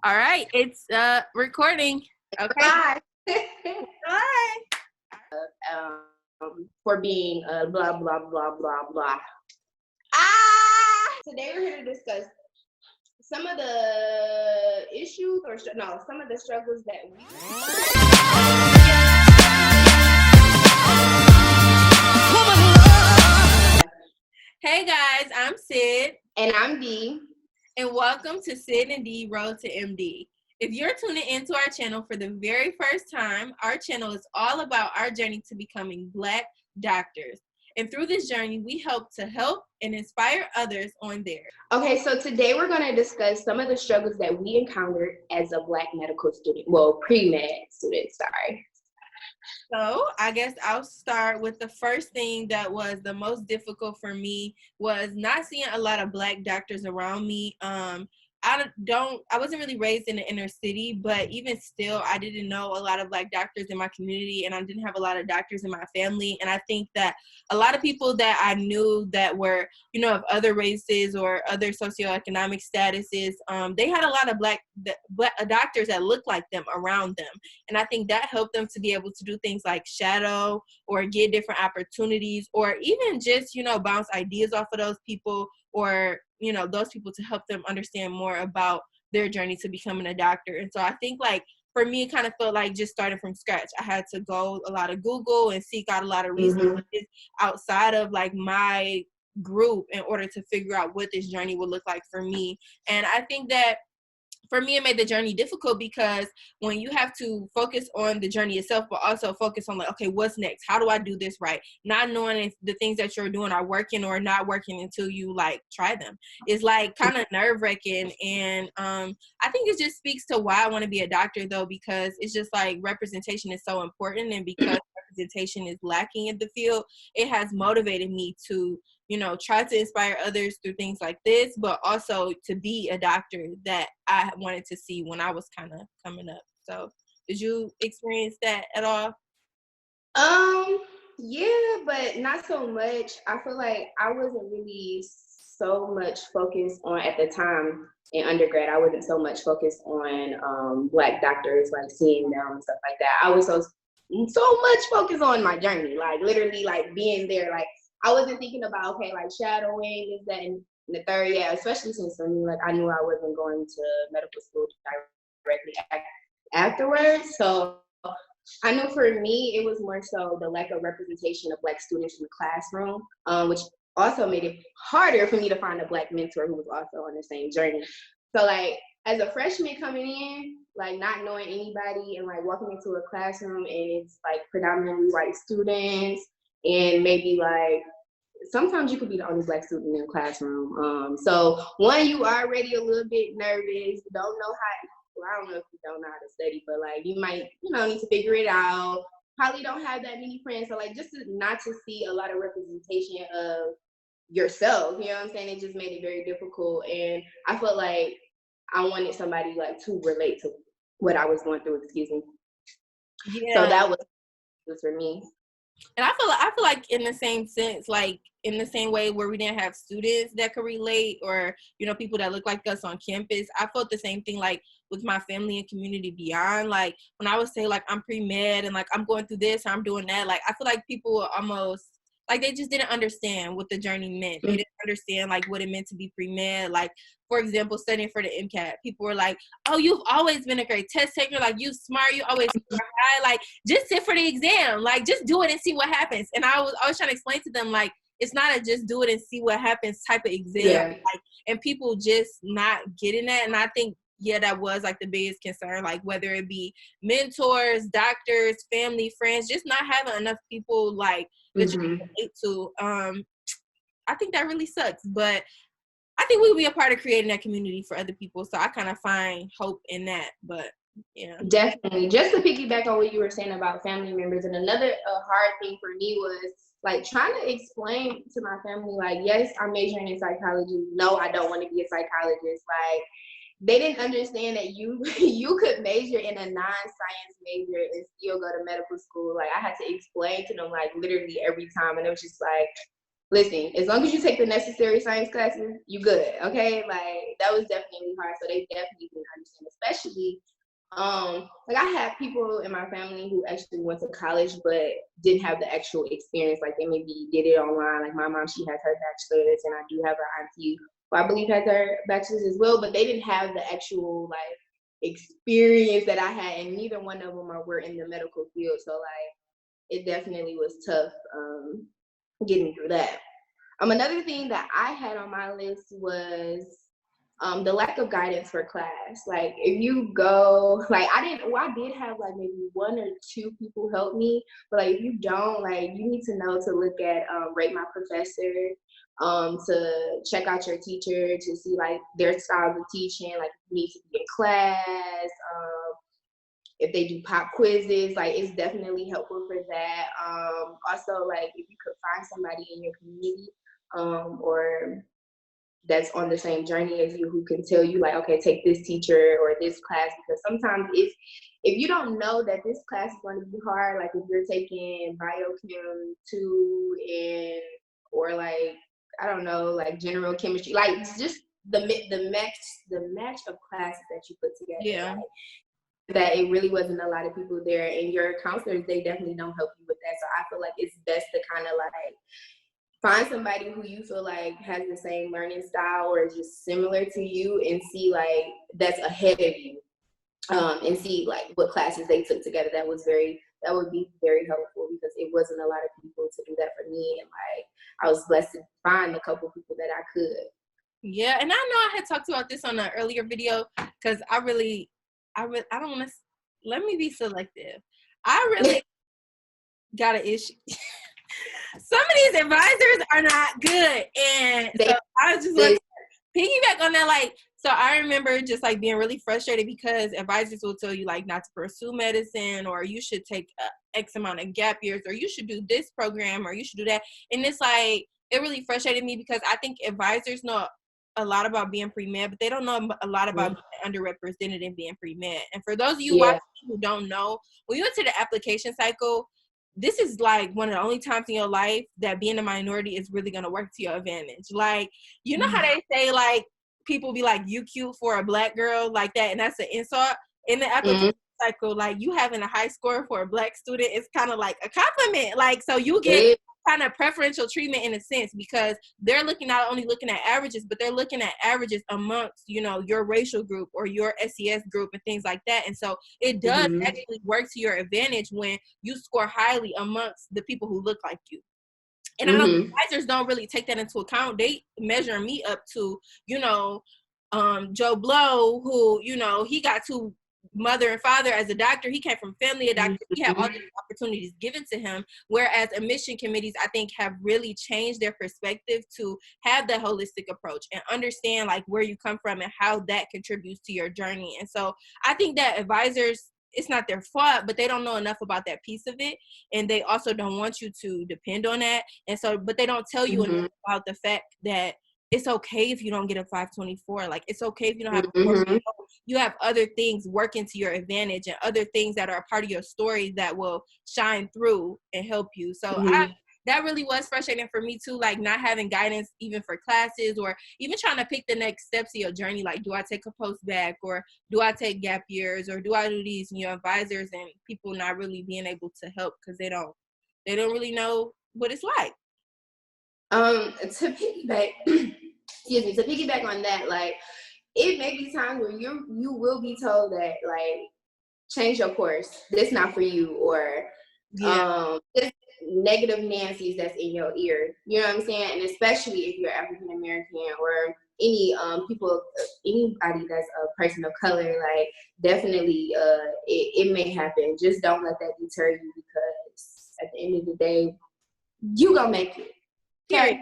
All right, it's recording. Okay. Bye. Bye. For being blah blah blah blah blah. Today we're here to discuss some of the issues some of the struggles that we. Hey guys, I'm Sid. And I'm Dee. And welcome to Sid and Dee Road to MD. If you're tuning into our channel for the very first time, our channel is all about our journey to becoming Black doctors. And through this journey, we hope to help and inspire others on theirs. Okay, so today we're going to discuss some of the struggles that we encountered as a Black medical student. Well, pre-med student, sorry. So I guess I'll start with the first thing that was the most difficult for me was not seeing a lot of Black doctors around me. I wasn't really raised in the inner city, but even still, I didn't know a lot of Black doctors in my community, and I didn't have a lot of doctors in my family. And I think that a lot of people that I knew that were, of other races or other socioeconomic statuses, they had a lot of black doctors that looked like them around them. And I think that helped them to be able to do things like shadow or get different opportunities, or even just, bounce ideas off of those people, or those people to help them understand more about their journey to becoming a doctor. And so I think, like, for me, it kind of felt like just starting from scratch. I had to go a lot of Google and seek out a lot of resources outside of like my group in order to figure out what this journey would look like for me. And I think that for me, it made the journey difficult because when you have to focus on the journey itself, but also focus on like, okay, what's next? How do I do this right? Not knowing if the things that you're doing are working or not working until you like try them. It's like kind of nerve-wracking. And I think it just speaks to why I want to be a doctor, though, because it's just like representation is so important. And because representation is lacking in the field, it has motivated me to try to inspire others through things like this, but also to be a doctor that I wanted to see when I was kind of coming up. So did you experience that at all? Yeah, but not so much. I feel like I wasn't really so much focused on, at the time in undergrad, I wasn't so much focused on Black doctors, like seeing them and stuff like that. I was so much focused on my journey, like literally like being there. Like I wasn't thinking about, okay, like shadowing, is that in the third, yeah, especially since for me, like I knew I wasn't going to medical school directly afterwards. So I know for me, it was more so the lack of representation of Black students in the classroom, which also made it harder for me to find a Black mentor who was also on the same journey. So like as a freshman coming in, like not knowing anybody and like walking into a classroom and it's like predominantly white students, and maybe like sometimes you could be the only Black student in the classroom. So one, you already a little bit nervous, don't know how. Well, I don't know if you don't know how to study, but like you might, need to figure it out. Probably don't have that many friends. So like just not to see a lot of representation of yourself, you know what I'm saying? It just made it very difficult. And I felt like I wanted somebody like to relate to what I was going through, excuse me. Yeah. So that was for me. And I feel like in the same sense, like in the same way where we didn't have students that could relate, or, people that look like us on campus, I felt the same thing like with my family and community beyond. Like when I would say like I'm pre-med and like I'm going through this, or I'm doing that, like I feel like people were almost like they just didn't understand what the journey meant. They didn't understand like what it meant to be pre-med. Like, for example, studying for the MCAT, people were like, oh, you've always been a great test taker. Like, you smart, you always high. Like, just sit for the exam. Like, just do it and see what happens. And I was always trying to explain to them, like, it's not a just do it and see what happens type of exam. Yeah. Like, and people just not getting that. And I think, yeah, that was like the biggest concern, like whether it be mentors, doctors, family, friends, just not having enough people like that you can relate to. I think that really sucks, but I think we'll be a part of creating that community for other people. So I kind of find hope in that, but yeah. Definitely. Just to piggyback on what you were saying about family members, and another hard thing for me was like trying to explain to my family, like, yes, I'm majoring in psychology. No, I don't want to be a psychologist. Like, they didn't understand that you could major in a non-science major and still go to medical school. Like I had to explain to them like literally every time, and it was just like listen, as long as you take the necessary science classes, you good, okay? Like, that was definitely hard, so they definitely didn't understand, especially, like, I have people in my family who actually went to college but didn't have the actual experience. Like, they maybe did it online. Like, my mom, she has her bachelor's, and I do have her auntie who I believe has her bachelor's as well, but they didn't have the actual, like, experience that I had, and neither one of them were in the medical field, so, like, it definitely was tough, getting through that. Another thing that I had on my list was the lack of guidance for class. Like, if you go, like, I did have like maybe one or two people help me, but like if you don't, like, you need to know to look at rate my professor, to check out your teacher to see like their style of teaching, like if you need to be in class, if they do pop quizzes, like it's definitely helpful for that. Also, like if you could find somebody in your community, or that's on the same journey as you who can tell you like, okay, take this teacher or this class, because sometimes if you don't know that this class is going to be hard, like if you're taking biochem 2 and or like I don't know, like general chemistry, like just the match of classes that you put together, Yeah. like that it really wasn't a lot of people there, and your counselors, they definitely don't help you with that. So I feel like it's best to kind of like find somebody who you feel like has the same learning style or is just similar to you, and see like that's ahead of you, and see like what classes they took together. That would be very helpful, because it wasn't a lot of people to do that for me, and like I was blessed to find a couple people that I could. Yeah, and I know I had talked about this on an earlier video, because I don't want to. Let me be selective. I really got an issue. Some of these advisors are not good, and so I just want to piggyback on that. Like, so I remember just like being really frustrated because advisors will tell you like not to pursue medicine, or you should take X amount of gap years, or you should do this program, or you should do that. And it's like, it really frustrated me, because I think advisors know a lot about being pre-med, but they don't know a lot about being underrepresented and being pre-med. And for those of you watching who don't know, when you enter the application cycle, this is like one of the only times in your life that being a minority is really going to work to your advantage. Like, you know how they say like people be like, you cute for a black girl, like that, and that's an insult. In the application cycle, like you having a high score for a black student is kind of like a compliment. Like, so you get kind of preferential treatment in a sense, because they're not only looking at averages, but they're looking at averages amongst, you know, your racial group or your SES group and things like that. And so it does actually work to your advantage when you score highly amongst the people who look like you. And I know advisors don't really take that into account. They measure me up to, you know, Joe Blow, who, you know, he got to mother and father as a doctor. He came from family of doctors. He had all these opportunities given to him. Whereas admission committees, I think, have really changed their perspective to have that holistic approach and understand like where you come from and how that contributes to your journey. And so I think that advisors, it's not their fault, but they don't know enough about that piece of it. And they also don't want you to depend on that. And so, but they don't tell you enough about the fact that it's okay if you don't get a 524. Like, it's okay if you don't have you have other things working to your advantage and other things that are a part of your story that will shine through and help you. So that really was frustrating for me too, like not having guidance even for classes, or even trying to pick the next steps of your journey. Like, do I take a post back, or do I take gap years, or do I do these? And your advisors and people not really being able to help because they don't really know what it's like. To piggyback, excuse me, to piggyback on that, like it may be times where you will be told that like change your course, this not for you, or this negative Nancy's that's in your ear. You know what I'm saying? And especially if you're African American or any anybody that's a person of color, like definitely it may happen. Just don't let that deter you, because at the end of the day, you gonna make it. Period.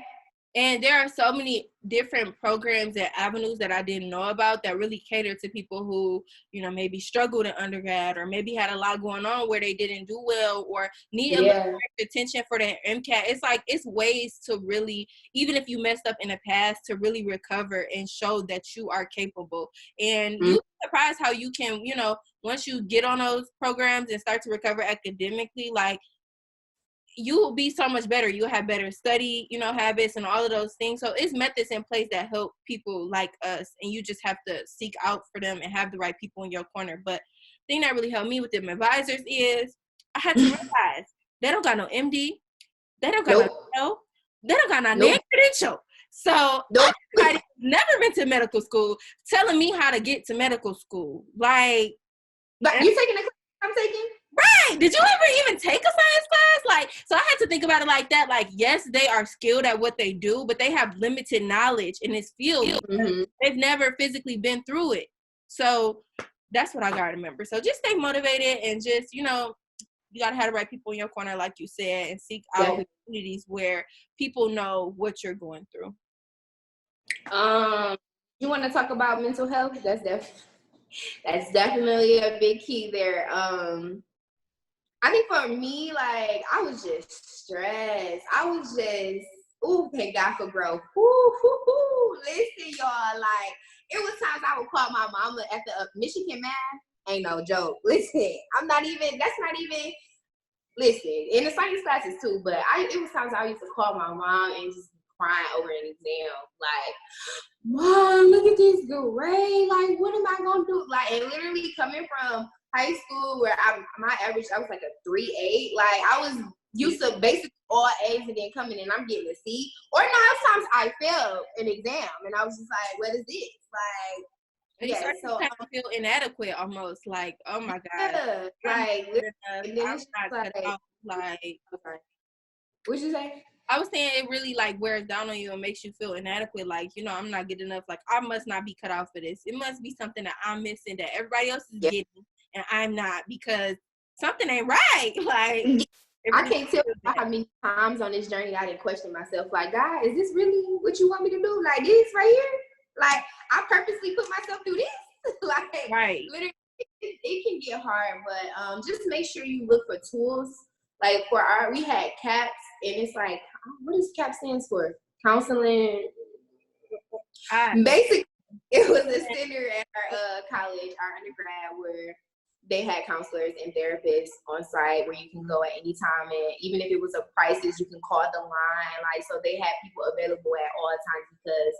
And there are so many different programs and avenues that I didn't know about that really cater to people who, you know, maybe struggled in undergrad, or maybe had a lot going on where they didn't do well, or need a little attention for their MCAT. It's like, it's ways to really, even if you messed up in the past, to really recover and show that you are capable. And you're surprised how you can, you know, once you get on those programs and start to recover academically, like, you will be so much better. You'll have better study, habits and all of those things. So it's methods in place that help people like us, and you just have to seek out for them and have the right people in your corner. But the thing that really helped me with them advisors is I had to realize they don't got no MD, they don't got no, they don't got no name credential. So somebody never been to medical school telling me how to get to medical school. Like, but you taking the class I'm taking? Right. Did you ever even take a science class? Like, so I had to think about it like that. Like, yes, they are skilled at what they do, but they have limited knowledge in this field. Mm-hmm. They've never physically been through it. So that's what I got to remember. So just stay motivated and just, you got to have the right people in your corner, like you said, and seek out communities where people know what you're going through. You want to talk about mental health? That's definitely a big key there. I think for me, like, I was just stressed. I was just, thank God for growth. Listen, y'all, like, it was times I would call my mama at the Michigan math. Ain't no joke. Listen, listen, in the science classes too, but it was times I used to call my mom and just crying over an exam. Like, Mom, look at this grade. Like, what am I going to do? Like, and literally coming from high school where my average, I was like a 3.8. Like, I was used to basically all A's and then coming in, I'm getting a C. Or now sometimes I failed an exam and I was just like, what is this? Like, yeah, so I feel inadequate almost. Like, oh my God. Yeah, like, and then it's like, what'd you say? I was saying it really like wears down on you and makes you feel inadequate. Like, I'm not good enough. Like, I must not be cut out for this. It must be something that I'm missing that everybody else is getting and I'm not, because something ain't right. Like, really I can't tell you how many times on this journey I didn't question myself. Like, God, is this really what you want me to do? Like, this right here? Like, I purposely put myself through this? Like, right. Literally, it can get hard, but just make sure you look for tools. Like, we had CAPS, and it's like, what does CAP stands for? Counseling. Basically, it was a center at our college, our undergrad, where they had counselors and therapists on site where you can go at any time, and even if it was a crisis, you can call the line. Like, so they had people available at all times because,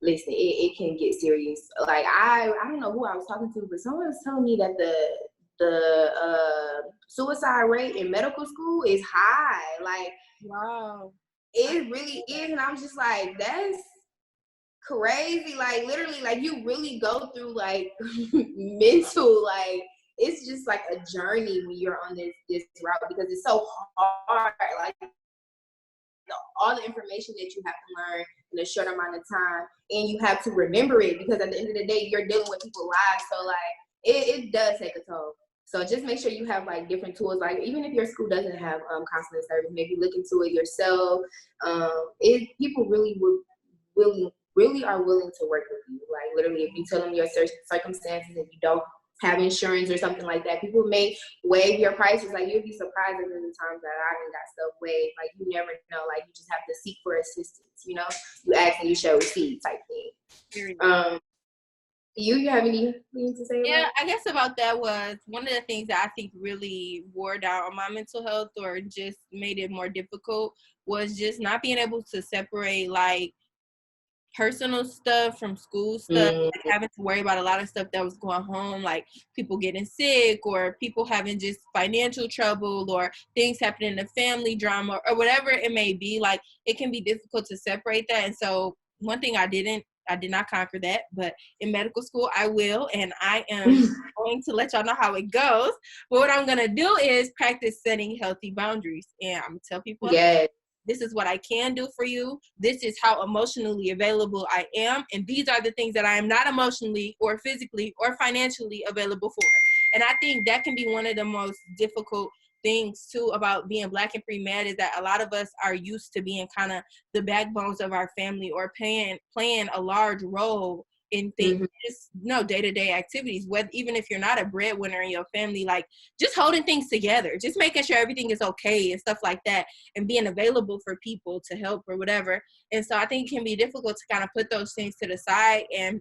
listen, it can get serious. Like, I don't know who I was talking to, but someone was telling me that the suicide rate in medical school is high. Like, wow, it really is. And I'm just like, that's crazy. Like, literally, like, you really go through like mental, like, it's just like a journey when you're on this route, because it's so hard. Like, all the information that you have to learn in a short amount of time, and you have to remember it, because at the end of the day, you're dealing with people's lives. So like, it does take a toll. So just make sure you have like different tools. Like, even if your school doesn't have counseling service, maybe look into it yourself. People really are willing to work with you. Like, literally, if you tell them your circumstances, if you don't have insurance or something like that, people may waive your prices. Like, you'll be surprised at the times that I done got stuff waived. Like, you never know. Like, you just have to seek for assistance. You ask and you shall receive type thing. You have anything to say? Yeah, I guess about that was one of the things that I think really wore down on my mental health, or just made it more difficult, was just not being able to separate like personal stuff from school stuff, like having to worry about a lot of stuff that was going home, like people getting sick, or people having just financial trouble, or things happening in the family drama, or whatever it may be. Like, it can be difficult to separate that. And so one thing I did not conquer that, but in medical school I will, and I am going to let y'all know how it goes. But what I'm going to do is practice setting healthy boundaries, and I'm going to tell people, this is what I can do for you. This is how emotionally available I am. And these are the things that I am not emotionally or physically or financially available for. And I think that can be one of the most difficult things too about being Black and pre-med, is that a lot of us are used to being kind of the backbones of our family, or playing a large role in things, just day-to-day activities, whether even if you're not a breadwinner in your family, like just holding things together, just making sure everything is okay and stuff like that, and being available for people to help or whatever. And so I think it can be difficult to kind of put those things to the side and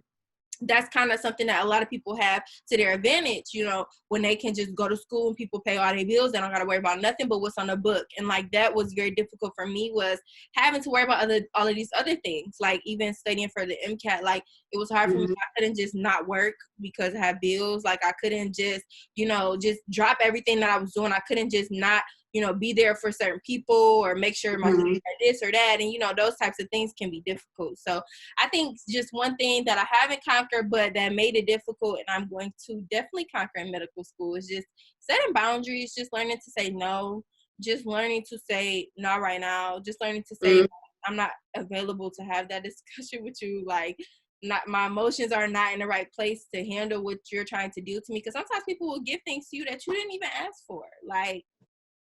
that's kind of something that a lot of people have to their advantage, you know, when they can just go to school and people pay all their bills. They don't got to worry about nothing but what's on the book. And like, that was very difficult for me, was having to worry about all of these other things, like even studying for the MCAT. Like, it was hard for me. I couldn't just not work because I have bills. Like, I couldn't just, you know, just drop everything that I was doing. I couldn't just not, you know, be there for certain people or make sure my kids are this or that. And, you know, those types of things can be difficult. So I think just one thing that I haven't conquered, but that made it difficult, and I'm going to definitely conquer in medical school, is just setting boundaries, just learning to say no, just learning to say not right now, just learning to say I'm not available to have that discussion with you. Like, not, my emotions are not in the right place to handle what you're trying to do to me. Because sometimes people will give things to you that you didn't even ask for. Like,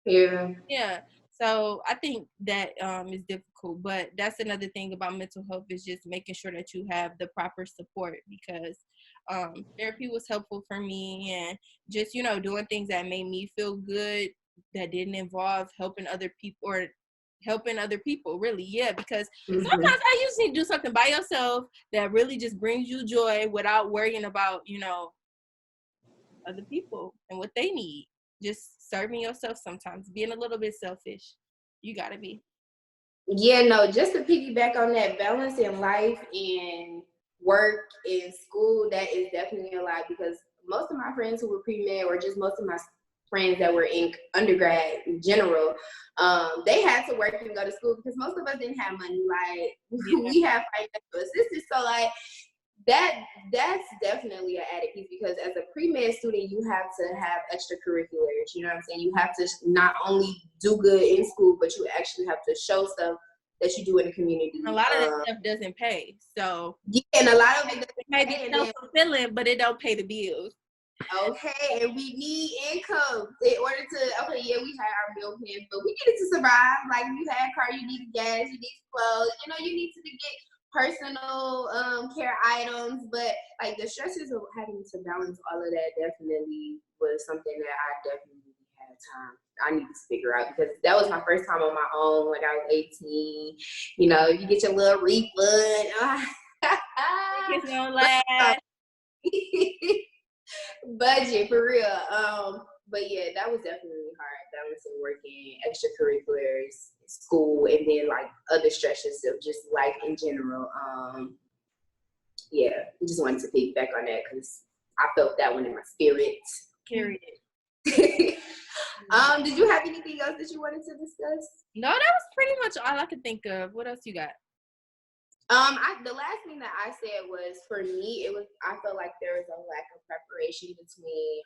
yeah. So I think that is difficult, but that's another thing about mental health, is just making sure that you have the proper support, because therapy was helpful for me, and just, you know, doing things that made me feel good, that didn't involve helping other people, really. Yeah, because sometimes I usually do something by yourself that really just brings you joy without worrying about, you know, other people and what they need. Just serving yourself sometimes, being a little bit selfish. You gotta be. Yeah, no, just to piggyback on that, balance in life and work and school, that is definitely a lot, because most of my friends who were pre-med, or just most of my friends that were in undergrad in general, they had to work and go to school, because most of us didn't have money. Like, we have financial assistance. So like, that's definitely an added piece, because as a pre-med student, you have to have extracurriculars. You know what I'm saying? You have to not only do good in school, but you actually have to show stuff that you do in the community. A lot of that stuff doesn't pay. So yeah, and a lot of it may be self-fulfilling, but it don't pay the bills. Okay, and we need income in order to, okay, yeah, we had our bill plans, but we needed to survive. Like, you had a car, you needed gas, you need clothes, you know, you need to get personal care items. But like, the stresses of having to balance all of that definitely was something that I definitely had time. I needed to figure out, because that was my first time on my own. Like, I was 18, you know, you get your little refund. It's gonna last. Budget for real. But yeah, that was definitely hard, balancing working, extracurriculars, school, and then like other stresses of just life in general. Yeah, I just wanted to piggyback on that, because I felt that one in my spirit. Period. Did you have anything else that you wanted to discuss? No, that was pretty much all I could think of. What else you got? The last thing that I said was, for me, I felt like there was a lack of preparation between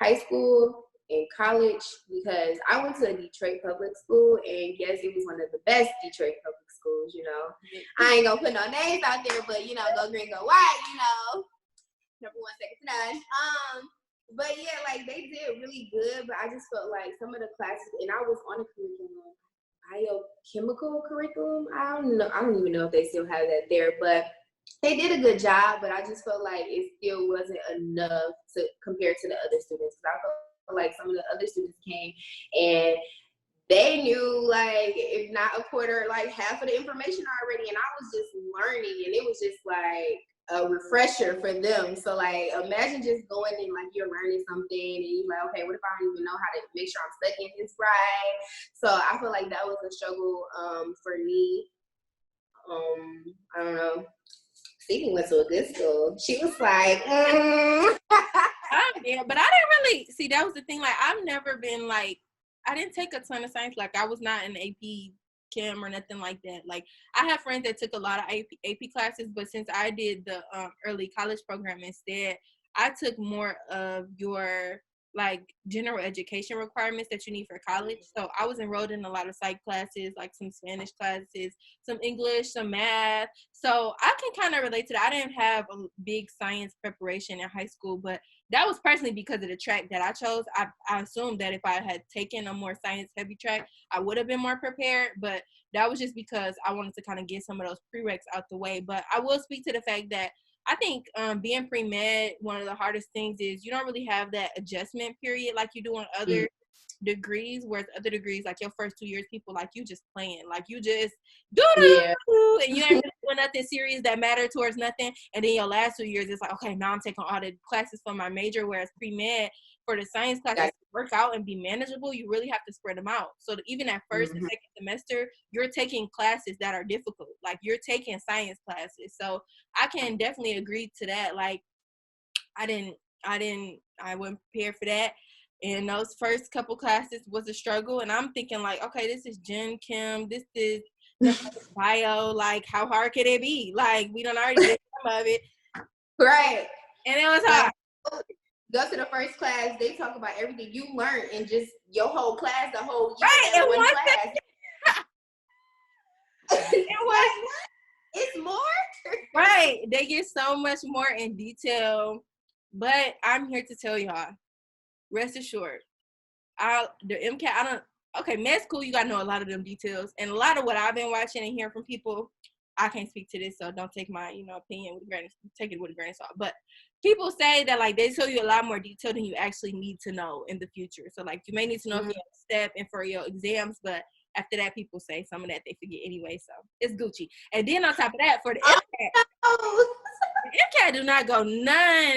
high school and college, because I went to a Detroit public school, and yes, it was one of the best Detroit public schools, you know. I ain't gonna put no names out there, but you know, go green, go white, you know. Number one, second to none. But yeah, like, they did really good, but I just felt like some of the classes, and I was on a curriculum, biochemical curriculum. I don't even know if they still have that there, but they did a good job. But I just felt like it still wasn't enough to compare to the other students, because I felt like some of the other students came and they knew, like, if not a quarter, like half of the information already, and I was just learning, and it was just like a refresher for them. So like, imagine just going and like, you're learning something and you're like, okay, what if I don't even know how to make sure I'm studying this right? So I feel like that was a struggle for me. I don't know. Sydney went to a good school. She was like, Yeah, but I didn't really see. That was the thing. Like, I've never been like, I didn't take a ton of science. Like, I was not in AP Chem or nothing like that. Like, I have friends that took a lot of AP classes, but since I did the early college program instead, I took more of your like general education requirements that you need for college. So I was enrolled in a lot of psych classes, like some Spanish classes, some English, some math. So I can kind of relate to that. I didn't have a big science preparation in high school, but that was personally because of the track that I chose. I assumed that if I had taken a more science heavy track, I would have been more prepared, but that was just because I wanted to kind of get some of those prereqs out the way. But I will speak to the fact that I think being pre-med, one of the hardest things is you don't really have that adjustment period like you do on other degrees, whereas other degrees, like your first 2 years, people like you just playing, like you just do Yeah. and you ain't really doing nothing serious that matter towards nothing. And then your last 2 years, it's like, okay, now I'm taking all the classes for my major, whereas pre-med for the science classes to work out and be manageable, you really have to spread them out. So even at first and second semester, you're taking classes that are difficult, like you're taking science classes. So I can definitely agree to that. Like I wasn't prepared for that. And those first couple classes was a struggle. And I'm thinking like, okay, this is Gen Chem, this is bio, like how hard can it be? Like we don't already did some of it. Right. And it was hard. Go to the first class, they talk about everything you learned in just your whole class, the whole year. Right, in one class. It was it's more. Right. They get so much more in detail. But I'm here to tell y'all, rest assured, the MCAT, med school, you gotta know a lot of them details. And a lot of what I've been watching and hearing from people, I can't speak to this, so don't take my, opinion with a grain of salt. But people say that like they tell you a lot more detail than you actually need to know in the future. So like you may need to know for your step and for your exams, but after that, people say some of that they forget anyway. So it's Gucci. And then on top of that, for the MCAT, the MCAT do not go not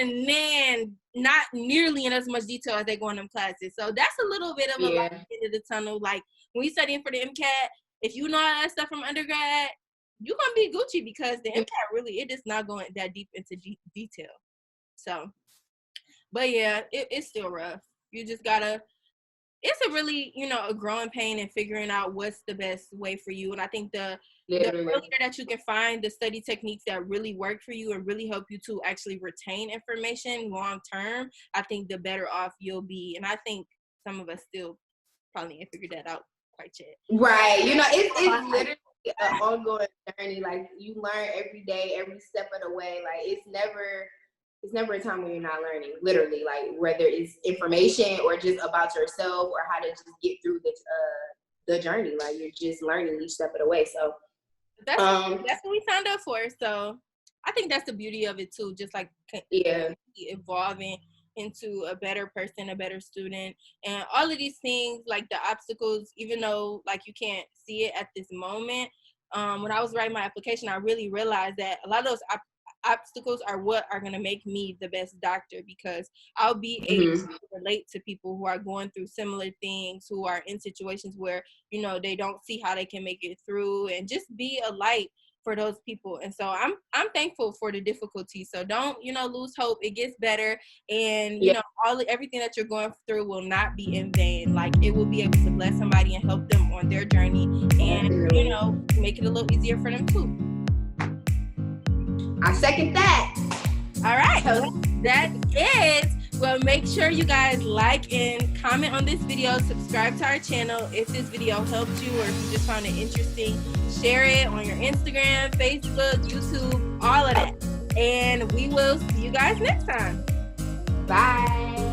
nearly in as much detail as they go in them classes. So that's a little bit of a light at the end of the tunnel. Like when you studying for the MCAT, if you know all that stuff from undergrad, you're gonna be Gucci because the MCAT really, it is not going that deep into detail. So, but yeah, it's still rough. You just gotta, it's a really, a growing pain and figuring out what's the best way for you. And I think the earlier that you can find the study techniques that really work for you and really help you to actually retain information long term, I think the better off you'll be. And I think some of us still probably ain't figured that out quite yet. Right. It's literally an ongoing journey. Like you learn every day, every step of the way. Like it's never a time when you're not learning, literally, like whether it's information or just about yourself or how to just get through the journey. Like you're just learning each step of the way. So that's what we signed up for. So I think that's the beauty of it too, just like evolving into a better person, a better student, and all of these things, like the obstacles, even though like you can't see it at this moment. When I was writing my application, I really realized that a lot of those obstacles are what are going to make me the best doctor, because I'll be able to relate to people who are going through similar things, who are in situations where, they don't see how they can make it through, and just be a light for those people. And so I'm thankful for the difficulty. So don't, lose hope. It gets better. And, everything that you're going through will not be in vain. Like it will be able to bless somebody and help them on their journey and, make it a little easier for them too. I second that. All right. That's it. Well, make sure you guys like and comment on this video. Subscribe to our channel if this video helped you or if you just found it interesting. Share it on your Instagram, Facebook, YouTube, all of that. And we will see you guys next time. Bye.